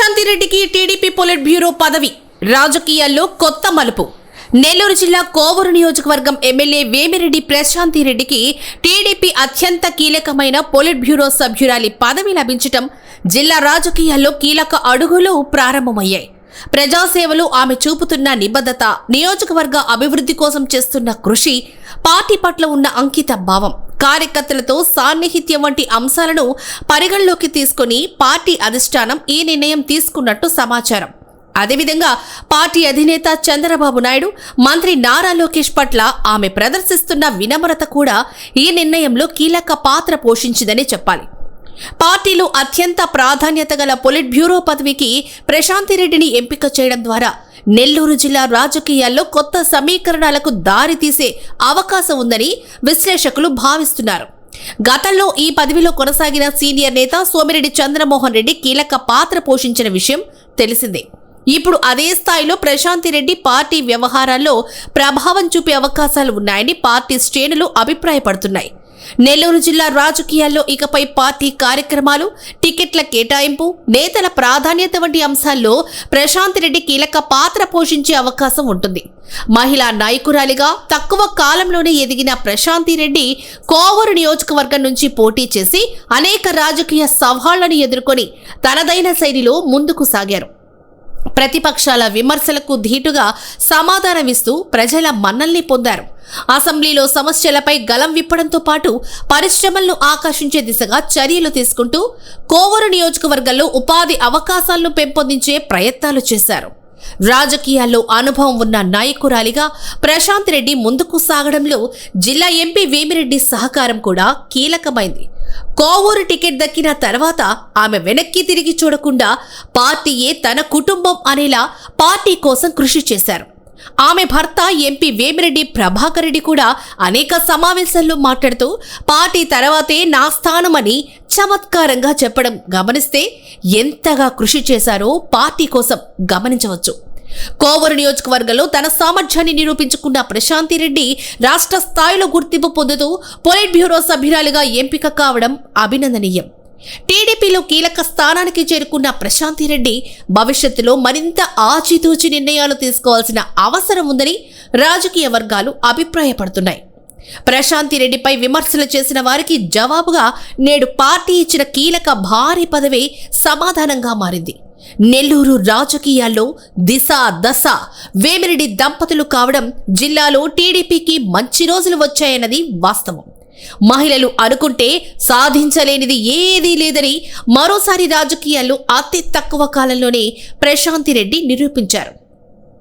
ప్రశాంతి రెడ్డికి TDP polit bureau పదవి రాజకీయాల్లో కొత్త మలుపు. నెల్లూరు జిల్లా కోవూరు నియోజకవర్గం ఎమ్మెల్యే వేమిరెడ్డి ప్రశాంతి రెడ్డికి టీడీపీ అత్యంత కీలకమైన పొలిట్ బ్యూరో సభ్యురాలి పదవి లభించటం జిల్లా రాజకీయాల్లో కీలక అడుగులు ప్రారంభమయ్యాయి. ప్రజాసేవలు ఆమె చూపుతున్న నిబద్ధత, నియోజకవర్గ అభివృద్ధి కోసం చేస్తున్న కృషి, పార్టీ పట్ల ఉన్న అంకిత భావం, కార్యకర్తలతో సాన్నిహిత్యం వంటి అంశాలను పరిగణలోకి తీసుకుని పార్టీ అధిష్టానం ఈ నిర్ణయం తీసుకున్నట్టు సమాచారం. అదేవిధంగా పార్టీ అధినేత చంద్రబాబు నాయుడు, మంత్రి నారా లోకేష్ పట్ల ఆమె ప్రదర్శిస్తున్న వినమ్రత కూడా ఈ నిర్ణయంలో కీలక పాత్ర పోషించిందని చెప్పాలి. పార్టీలో అత్యంత ప్రాధాన్యత గల పొలిట్ బ్యూరో పదవికి ప్రశాంతి రెడ్డిని ఎంపిక చేయడం ద్వారా నెల్లూరు జిల్లా రాజకీయాల్లో కొత్త సమీకరణాలకు దారి తీసే అవకాశం ఉందని విశ్లేషకులు భావిస్తున్నారు. గతంలో ఈ పదవిలో కొనసాగిన సీనియర్ నేత సోమిరెడ్డి చంద్రమోహన్ రెడ్డి కీలక పాత్ర పోషించిన విషయం తెలిసిందే. ఇప్పుడు అదే స్థాయిలో ప్రశాంతి రెడ్డి పార్టీ వ్యవహారాల్లో ప్రభావం చూపే అవకాశాలు ఉన్నాయని పార్టీ శ్రేణులు అభిప్రాయపడుతున్నాయి. నెల్లూరు జిల్లా రాజకీయాల్లో ఇకపై పార్టీ కార్యక్రమాలు, టికెట్ల కేటాయింపు, నేతల ప్రాధాన్యత వంటి అంశాల్లో ప్రశాంతి రెడ్డి కీలక పాత్ర పోషించే అవకాశం ఉంటుంది. మహిళా నాయకురాలిగా తక్కువ కాలంలోనే ఎదిగిన ప్రశాంతి రెడ్డి కోవూరు నియోజకవర్గం నుంచి పోటీ చేసి అనేక రాజకీయ సవాళ్లను ఎదుర్కొని తనదైన శైలిలో ముందుకు సాగారు. ప్రతిపక్షాల విమర్శలకు ధీటుగా సమాధానమిస్తూ ప్రజల మన్నల్ని పొందారు. అసెంబ్లీలో సమస్యలపై గలం విప్పడంతో పాటు పరిశ్రమలను ఆకర్షించే దిశగా చర్యలు తీసుకుంటూ కోవూరు నియోజకవర్గంలో ఉపాధి అవకాశాలను పెంపొందించే ప్రయత్నాలు చేశారు. రాజకీయాల్లో అనుభవం ఉన్న నాయకురాలిగా ప్రశాంతి రెడ్డి ముందుకు సాగడంలో జిల్లా ఎంపీ వేమిరెడ్డి సహకారం కూడా కీలకమైంది. కోవూరు టికెట్ దక్కిన తర్వాత ఆమె వెనక్కి తిరిగి చూడకుండా పార్టీయే తన కుటుంబం అనేలా పార్టీ కోసం కృషి చేశారు. ఆమె భర్త ఎంపీ వేమిరెడ్డి ప్రభాకర్ రెడ్డి కూడా అనేక సమావేశాల్లో మాట్లాడుతూ పార్టీ తర్వాతే నా స్థానమని చమత్కారంగా చెప్పడం గమనిస్తే ఎంతగా కృషి చేశారో పార్టీ కోసం గమనించవచ్చు. కోవూరు నియోజకవర్గంలో తన సామర్థ్యాన్ని నిరూపించుకున్న ప్రశాంతి రెడ్డి రాష్ట్ర స్థాయిలో గుర్తింపు పొందుతూ పొలిట్ బ్యూరో సభ్యురాలిగా ఎంపిక కావడం అభినందనీయం. టీడీపీలో కీలక స్థానానికి చేరుకున్న ప్రశాంతి రెడ్డి భవిష్యత్తులో మరింత ఆచితూచి నిర్ణయాలు తీసుకోవాల్సిన అవసరం ఉందని రాజకీయ వర్గాలు అభిప్రాయపడుతున్నాయి. ప్రశాంతి రెడ్డిపై విమర్శలు చేసిన వారికి జవాబుగా నేడు పార్టీ ఇచ్చిన కీలక భారీ పదవి సమాధానంగా మారింది. నెల్లూరు రాజకీయాల్లో దిశ దశ వేమిరెడ్డి దంపతులు కావడం జిల్లాలో టీడీపీకి మంచి రోజులు వచ్చాయన్నది వాస్తవం. మహిళలు అనుకుంటే సాధించలేనిది ఏదీ లేదని మరోసారి రాజకీయాల్లో అతి తక్కువ కాలంలోనే ప్రశాంతి రెడ్డి నిరూపించారు.